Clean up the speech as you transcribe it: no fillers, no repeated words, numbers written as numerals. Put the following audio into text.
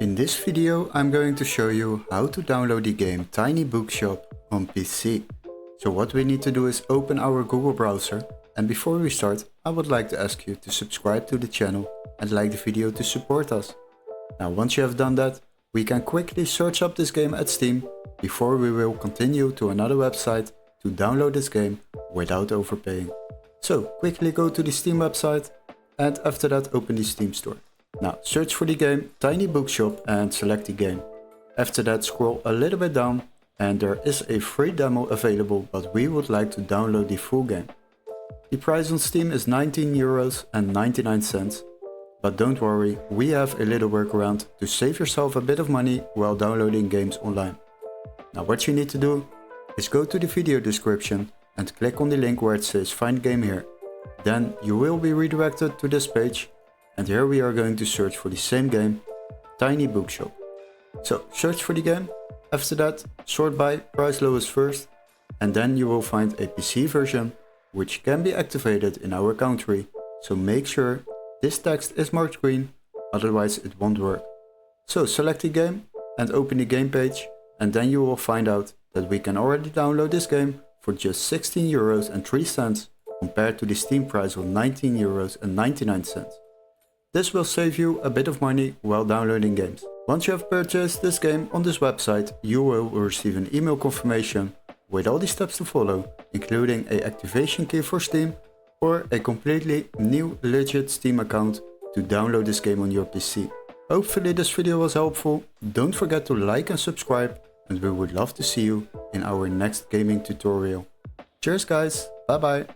In this video I'm going to show you how to download the game Tiny Bookshop on PC. So what we need to do is open our Google browser, and before we start I would like to ask you to subscribe to the channel and like the video to support us. Now once you have done that, we can quickly search up this game at Steam before we will continue to another website to download this game without overpaying. So quickly go to the Steam website and after that open the Steam store. Now search for the game Tiny Bookshop and select the game. After that scroll a little bit down and there is a free demo available, but we would like to download the full game. The price on Steam is €19.99, but don't worry, we have a little workaround to save yourself a bit of money while downloading games online. Now what you need to do is go to the video description and click on the link where it says find game here. Then you will be redirected to this page. And here we are going to search for the same game, Tiny Bookshop. So search for the game, after that sort by price lowest first, and then you will find a PC version which can be activated in our country, so make sure this text is marked green, otherwise it won't work. So select the game and open the game page, and then you will find out that we can already download this game for just €16.03 compared to the Steam price of €19.99. This will save you a bit of money while downloading games. Once you have purchased this game on this website, you will receive an email confirmation with all the steps to follow, including an activation key for Steam or a completely new legit Steam account to download this game on your PC. Hopefully this video was helpful. Don't forget to like and subscribe, and we would love to see you in our next gaming tutorial. Cheers guys, bye bye.